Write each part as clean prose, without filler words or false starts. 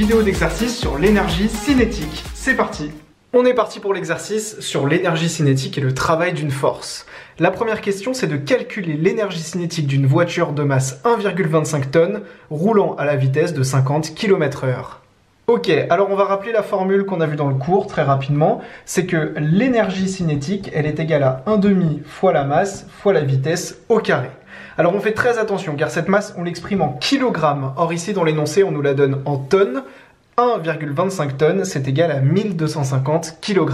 vidéo d'exercice sur l'énergie cinétique. C'est parti! On est parti pour l'exercice sur l'énergie cinétique et le travail d'une force. La première question, c'est de calculer l'énergie cinétique d'une voiture de masse 1,25 tonnes roulant à la vitesse de 50 km/h. Ok, alors on va rappeler la formule qu'on a vue dans le cours très rapidement. C'est que l'énergie cinétique, elle est égale à 1/2 fois la masse fois la vitesse au carré. Alors on fait très attention car cette masse, on l'exprime en kilogrammes. Or ici dans l'énoncé, on nous la donne en tonnes. 1,25 tonnes, c'est égal à 1250 kg.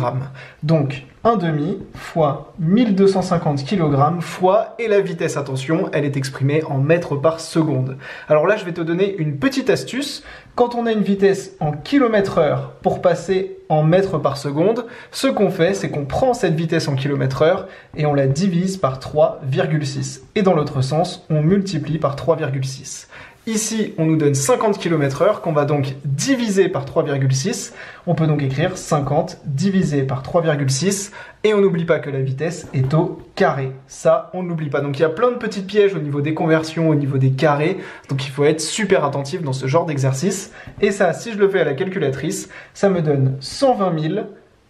Donc 1/2 fois 1250 kg fois, et la vitesse, attention, elle est exprimée en mètres par seconde. Alors là, je vais te donner une petite astuce. Quand on a une vitesse en km/h pour passer en mètres par seconde, ce qu'on fait, c'est qu'on prend cette vitesse en km/h et on la divise par 3,6. Et dans l'autre sens, on multiplie par 3,6. Ici, on nous donne 50 km/h qu'on va donc diviser par 3,6. On peut donc écrire 50 divisé par 3,6. Et on n'oublie pas que la vitesse est au carré. Ça, on ne l'oublie pas. Donc il y a plein de petits pièges au niveau des conversions, au niveau des carrés. Donc il faut être super attentif dans ce genre d'exercice. Et ça, si je le fais à la calculatrice, ça me donne 120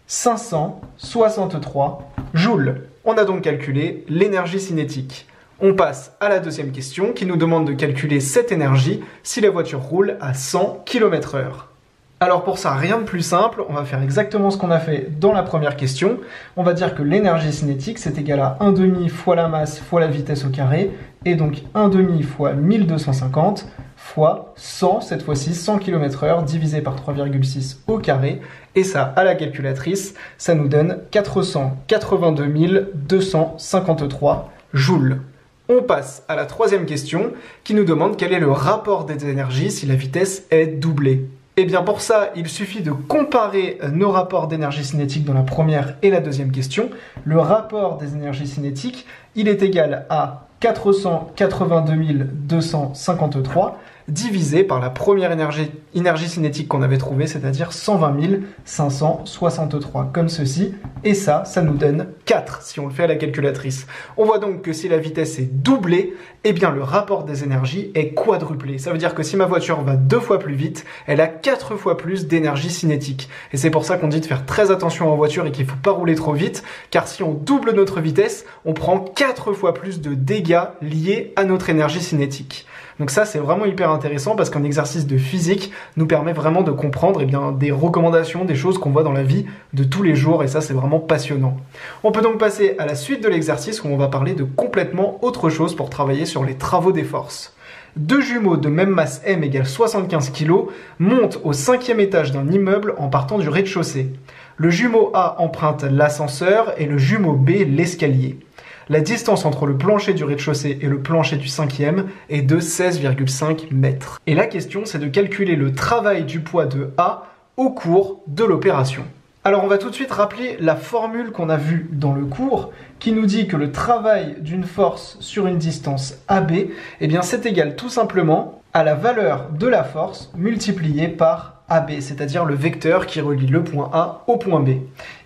563 joules. On a donc calculé l'énergie cinétique. On passe à la deuxième question qui nous demande de calculer cette énergie si la voiture roule à 100 km/h. Alors pour ça, rien de plus simple, on va faire exactement ce qu'on a fait dans la première question. On va dire que l'énergie cinétique, c'est égal à 1/2 fois la masse fois la vitesse au carré, et donc 1/2 fois 1250 fois 100, cette fois-ci 100 km/h divisé par 3,6 au carré, et ça, à la calculatrice, ça nous donne 482 253 joules. On passe à la troisième question qui nous demande quel est le rapport des énergies si la vitesse est doublée. Et bien pour ça, il suffit de comparer nos rapports d'énergie cinétique dans la première et la deuxième question. Le rapport des énergies cinétiques, il est égal à 482 253 divisé par la première énergie cinétique qu'on avait trouvée, c'est-à-dire 120 563, comme ceci. Et ça nous donne 4, si on le fait à la calculatrice. On voit donc que si la vitesse est doublée, eh bien le rapport des énergies est quadruplé. Ça veut dire que si ma voiture va 2 fois plus vite, elle a 4 fois plus d'énergie cinétique. Et c'est pour ça qu'on dit de faire très attention en voiture et qu'il ne faut pas rouler trop vite, car si on double notre vitesse, on prend 4 fois plus de dégâts liés à notre énergie cinétique. Donc ça, c'est vraiment hyper intéressant parce qu'un exercice de physique nous permet vraiment de comprendre des recommandations, des choses qu'on voit dans la vie de tous les jours, et ça, c'est vraiment passionnant. On peut donc passer à la suite de l'exercice où on va parler de complètement autre chose pour travailler sur les travaux des forces. Deux jumeaux de même masse M égale 75 kg montent au 5e étage d'un immeuble en partant du rez-de-chaussée. Le jumeau A emprunte l'ascenseur et le jumeau B l'escalier. La distance entre le plancher du rez-de-chaussée et le plancher du 5e est de 16,5 mètres. Et la question, c'est de calculer le travail du poids de A au cours de l'opération. Alors on va tout de suite rappeler la formule qu'on a vue dans le cours qui nous dit que le travail d'une force sur une distance AB, eh bien c'est égal tout simplement à la valeur de la force multipliée par AB, c'est-à-dire le vecteur qui relie le point A au point B.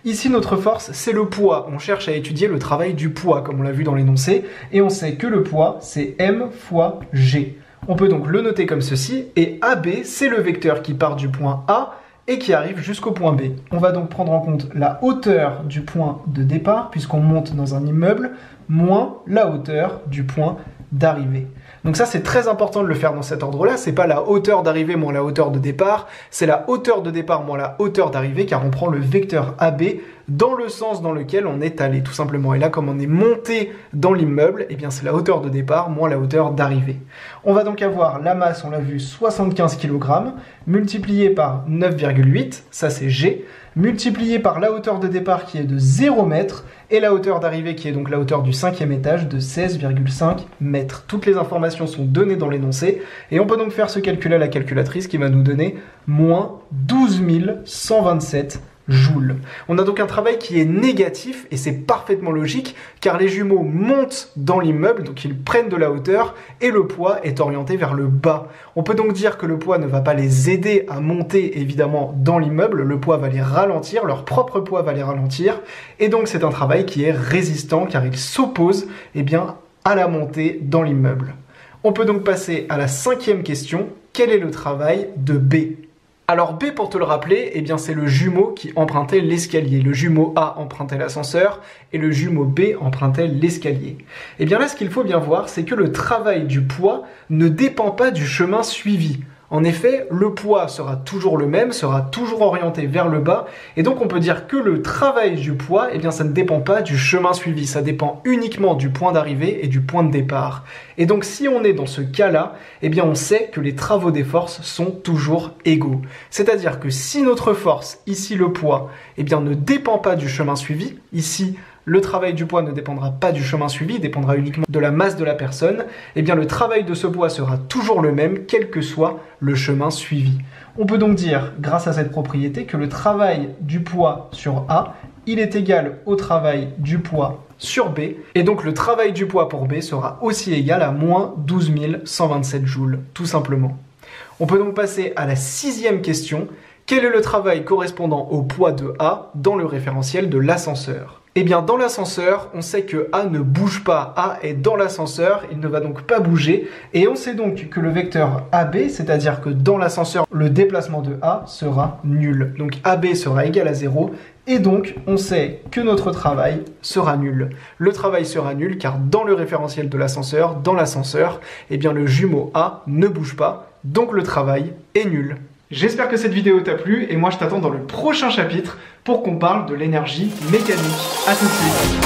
Ici, notre force, c'est le poids. On cherche à étudier le travail du poids, comme on l'a vu dans l'énoncé, et on sait que le poids, c'est M fois G. On peut donc le noter comme ceci, et AB, c'est le vecteur qui part du point A et qui arrive jusqu'au point B. On va donc prendre en compte la hauteur du point de départ, puisqu'on monte dans un immeuble, moins la hauteur du point d'arrivée. Donc ça, c'est très important de le faire dans cet ordre-là. C'est pas la hauteur d'arrivée moins la hauteur de départ, c'est la hauteur de départ moins la hauteur d'arrivée, car on prend le vecteur AB dans le sens dans lequel on est allé, tout simplement. Et là, comme on est monté dans l'immeuble, eh bien c'est la hauteur de départ moins la hauteur d'arrivée. On va donc avoir la masse, on l'a vu, 75 kg, multiplié par 9,8, ça c'est G, multiplié par la hauteur de départ qui est de 0 mètres, et la hauteur d'arrivée qui est donc la hauteur du 5e étage de 16,5 mètres. Toutes les informations sont données dans l'énoncé, et on peut donc faire ce calcul à la calculatrice qui va nous donner moins 12 127 joules. On a donc un travail qui est négatif et c'est parfaitement logique car les jumeaux montent dans l'immeuble, donc ils prennent de la hauteur et le poids est orienté vers le bas. On peut donc dire que le poids ne va pas les aider à monter évidemment dans l'immeuble, le poids va les ralentir, leur propre poids va les ralentir et donc c'est un travail qui est résistant car il s'oppose à la montée dans l'immeuble. On peut donc passer à la 5e question, quel est le travail de B ? Alors B, pour te le rappeler, eh bien c'est le jumeau qui empruntait l'escalier. Le jumeau A empruntait l'ascenseur et le jumeau B empruntait l'escalier. Et bien là, ce qu'il faut bien voir, c'est que le travail du poids ne dépend pas du chemin suivi. En effet, le poids sera toujours le même, sera toujours orienté vers le bas, et donc on peut dire que le travail du poids, eh bien ça ne dépend pas du chemin suivi, ça dépend uniquement du point d'arrivée et du point de départ. Et donc si on est dans ce cas-là, eh bien on sait que les travaux des forces sont toujours égaux. C'est-à-dire que si notre force, ici le poids, eh bien ne dépend pas du chemin suivi, ici le travail du poids ne dépendra pas du chemin suivi, dépendra uniquement de la masse de la personne, eh bien le travail de ce poids sera toujours le même, quel que soit le chemin suivi. On peut donc dire, grâce à cette propriété, que le travail du poids sur A, il est égal au travail du poids sur B, et donc le travail du poids pour B sera aussi égal à moins 12 127 joules, tout simplement. On peut donc passer à la 6e question. Quel est le travail correspondant au poids de A dans le référentiel de l'ascenseur ? Eh bien, dans l'ascenseur, on sait que A ne bouge pas. A est dans l'ascenseur, il ne va donc pas bouger. Et on sait donc que le vecteur AB, c'est-à-dire que dans l'ascenseur, le déplacement de A sera nul. Donc AB sera égal à 0. Et donc, on sait que notre travail sera nul. Le travail sera nul car dans le référentiel de l'ascenseur, dans l'ascenseur, eh bien, le jumeau A ne bouge pas. Donc le travail est nul. J'espère que cette vidéo t'a plu et moi je t'attends dans le prochain chapitre pour qu'on parle de l'énergie mécanique. À tout de suite.